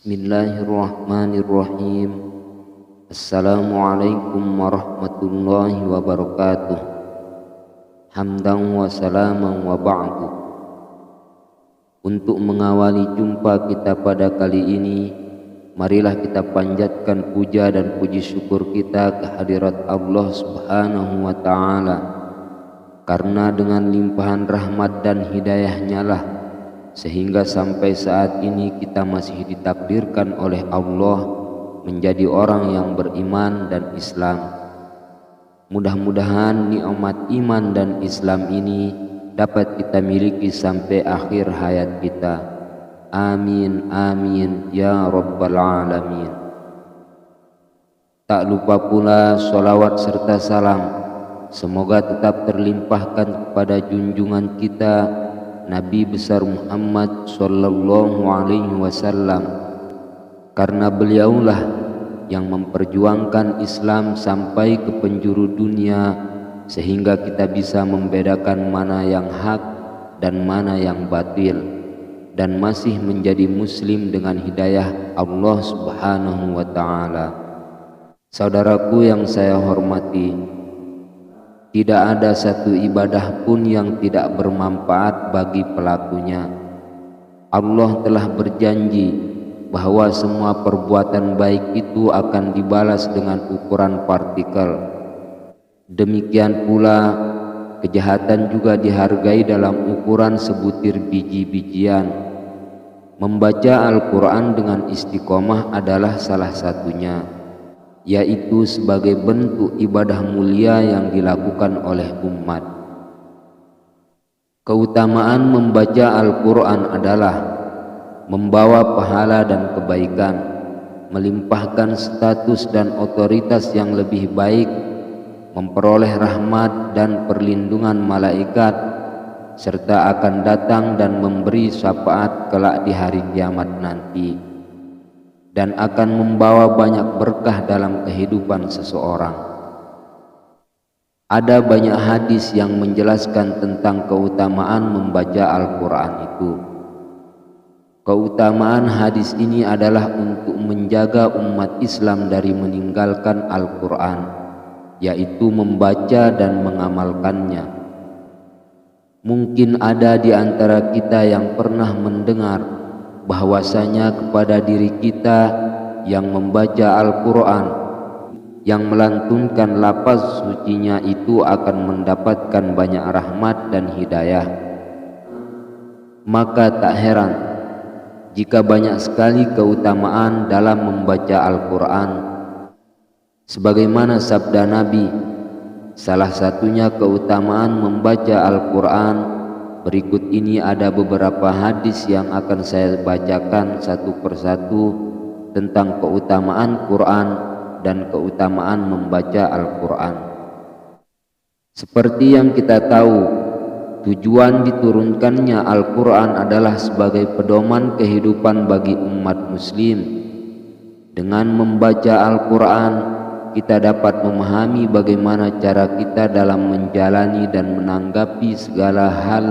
Bismillahirrahmanirrahim. Assalamualaikum warahmatullahi wabarakatuh. Hamdan wa salaman wa ba'du. Untuk mengawali jumpa kita pada kali ini, marilah kita panjatkan puja dan puji syukur kita ke hadirat Allah Subhanahu wa ta'ala, karena dengan limpahan rahmat dan hidayahnya lah sehingga sampai saat ini kita masih ditakdirkan oleh Allah menjadi orang yang beriman dan Islam. Mudah-mudahan nikmat iman dan Islam ini dapat kita miliki sampai akhir hayat kita. Amin amin ya rabbal alamin. Tak lupa pula sholawat serta salam semoga tetap terlimpahkan kepada junjungan kita Nabi besar Muhammad sallallahu alaihi wasallam, karena beliaulah yang memperjuangkan Islam sampai ke penjuru dunia sehingga kita bisa membedakan mana yang hak dan mana yang batil, dan masih menjadi muslim dengan hidayah Allah Subhanahu wa ta'ala. Saudaraku yang saya hormati, tidak ada satu ibadah pun yang tidak bermanfaat bagi pelakunya. Allah telah berjanji bahwa semua perbuatan baik itu akan dibalas dengan ukuran partikel. Demikian pula kejahatan juga dihargai dalam ukuran sebutir biji-bijian. Membaca Al-Quran dengan istiqomah adalah salah satunya, yaitu sebagai bentuk ibadah mulia yang dilakukan oleh umat. Keutamaan membaca Al-Quran adalah membawa pahala dan kebaikan, melimpahkan status dan otoritas yang lebih baik, memperoleh rahmat dan perlindungan malaikat, serta akan datang dan memberi syafaat kelak di hari kiamat nanti, dan akan membawa banyak berkah dalam kehidupan seseorang. Ada banyak hadis yang menjelaskan tentang keutamaan membaca Al-Quran itu. Keutamaan hadis ini adalah untuk menjaga umat Islam dari meninggalkan Al-Quran, yaitu membaca dan mengamalkannya. Mungkin ada di antara kita yang pernah mendengar bahwasanya kepada diri kita yang membaca Al-Quran, yang melantunkan lafaz sucinya itu akan mendapatkan banyak rahmat dan hidayah. Maka tak heran jika banyak sekali keutamaan dalam membaca Al-Quran. Sebagaimana sabda Nabi, salah satunya keutamaan membaca Al-Quran. Berikut ini ada beberapa hadis yang akan saya bacakan satu persatu tentang keutamaan Quran dan keutamaan membaca Al-Quran. Seperti yang kita tahu, tujuan diturunkannya Al-Quran adalah sebagai pedoman kehidupan bagi umat muslim. Dengan membaca Al-Quran, kita dapat memahami bagaimana cara kita dalam menjalani dan menanggapi segala hal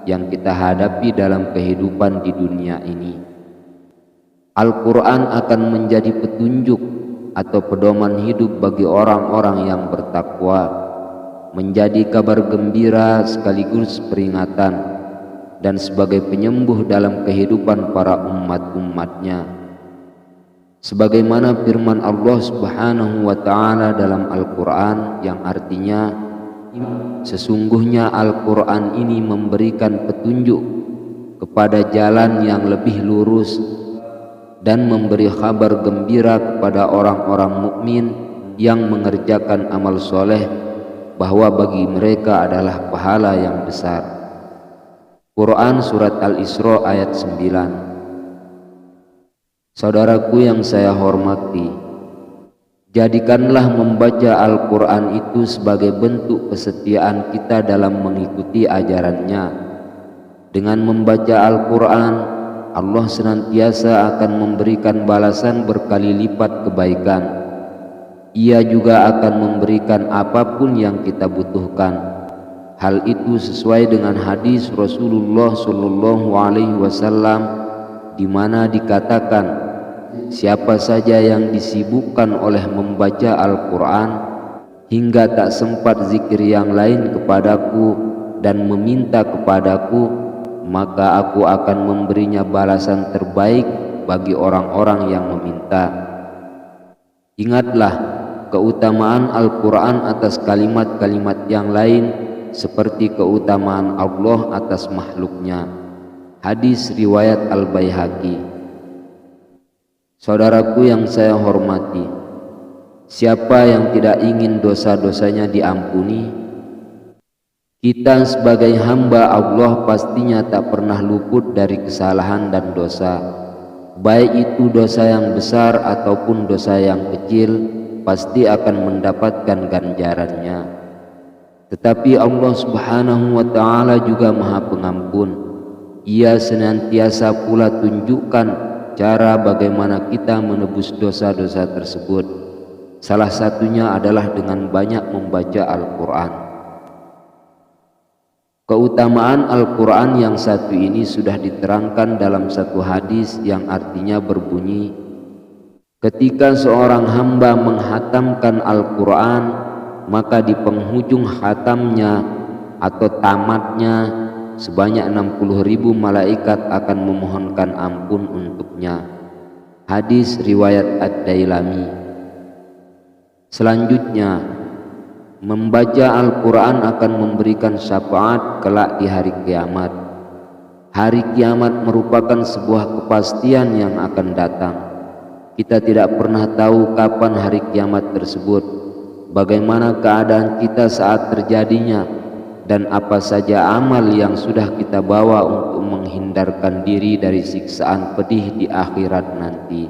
yang kita hadapi dalam kehidupan di dunia ini. Al-Quran akan menjadi petunjuk atau pedoman hidup bagi orang-orang yang bertakwa, menjadi kabar gembira sekaligus peringatan, dan sebagai penyembuh dalam kehidupan para umat-umatnya. Sebagaimana firman Allah Subhanahu wa ta'ala dalam Al-Quran yang artinya, sesungguhnya Al-Quran ini memberikan petunjuk kepada jalan yang lebih lurus dan memberi kabar gembira kepada orang-orang mukmin yang mengerjakan amal soleh bahwa bagi mereka adalah pahala yang besar. Quran Surat Al-Isra ayat 9. Saudaraku yang saya hormati, jadikanlah membaca Al-Quran itu sebagai bentuk kesetiaan kita dalam mengikuti ajarannya. Dengan membaca Al-Quran, Allah senantiasa akan memberikan balasan berkali lipat kebaikan. Ia juga akan memberikan apapun yang kita butuhkan. Hal itu sesuai dengan hadis Rasulullah Shallallahu Alaihi Wasallam, di mana dikatakan, siapa saja yang disibukkan oleh membaca Al-Quran hingga tak sempat zikir yang lain kepadaku dan meminta kepadaku, maka aku akan memberinya balasan terbaik bagi orang-orang yang meminta. Ingatlah keutamaan Al-Quran atas kalimat-kalimat yang lain, seperti keutamaan Allah atas makhluknya. Hadis riwayat Al-Baihaqi. Saudaraku yang saya hormati, siapa yang tidak ingin dosa-dosanya diampuni? Kita sebagai hamba Allah pastinya tak pernah luput dari kesalahan dan dosa, baik itu dosa yang besar ataupun dosa yang kecil, pasti akan mendapatkan ganjarannya. Tetapi Allah Subhanahu wa ta'ala juga Maha Pengampun. Ia senantiasa pula tunjukkan cara bagaimana kita menebus dosa-dosa tersebut. Salah satunya adalah dengan banyak membaca Al-Quran. Keutamaan Al-Quran yang satu ini sudah diterangkan dalam satu hadis yang artinya berbunyi, ketika seorang hamba menghatamkan Al-Quran, maka di penghujung hatamnya atau tamatnya sebanyak 60.000 malaikat akan memohonkan ampun untuknya. Hadis riwayat Ad-Dailami. Selanjutnya, membaca Al-Quran akan memberikan syafaat kelak di hari kiamat. Hari kiamat merupakan sebuah kepastian yang akan datang. Kita tidak pernah tahu kapan hari kiamat tersebut, bagaimana keadaan kita saat terjadinya, dan apa saja amal yang sudah kita bawa untuk menghindarkan diri dari siksaan pedih di akhirat nanti.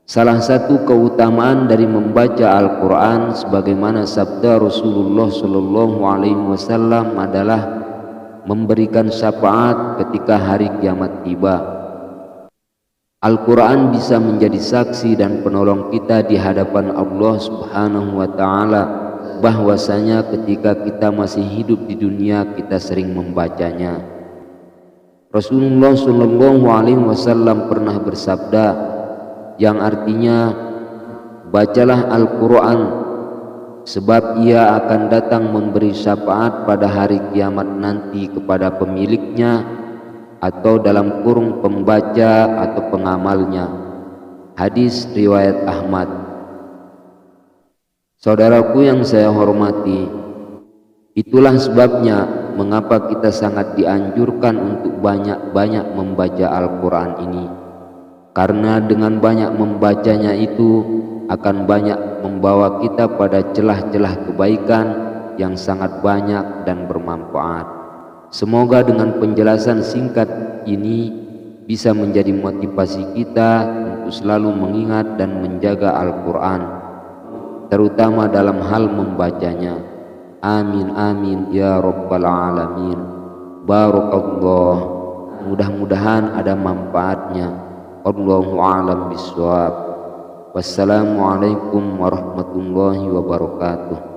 Salah satu keutamaan dari membaca Al-Quran sebagaimana sabda Rasulullah SAW adalah memberikan syafaat ketika hari kiamat tiba. Al-Quran bisa menjadi saksi dan penolong kita di hadapan Allah Subhanahu wa ta'ala, bahwasanya ketika kita masih hidup di dunia kita sering membacanya. Rasulullah SAW pernah bersabda, yang artinya, bacalah Al-Quran sebab ia akan datang memberi syafaat pada hari kiamat nanti kepada pemiliknya, atau dalam kurung pembaca atau pengamalnya. Hadis riwayat Ahmad. Saudaraku yang saya hormati, itulah sebabnya mengapa kita sangat dianjurkan untuk banyak-banyak membaca Al-Quran ini, karena dengan banyak membacanya itu akan banyak membawa kita pada celah-celah kebaikan yang sangat banyak dan bermanfaat. Semoga dengan penjelasan singkat ini bisa menjadi motivasi kita untuk selalu mengingat dan menjaga Al-Quran, terutama dalam hal membacanya. Amin amin ya rabbal alamin. Barakallah. Mudah-mudahan ada manfaatnya. Allahu a'lam bishawab. Wassalamualaikum warahmatullahi wabarakatuh.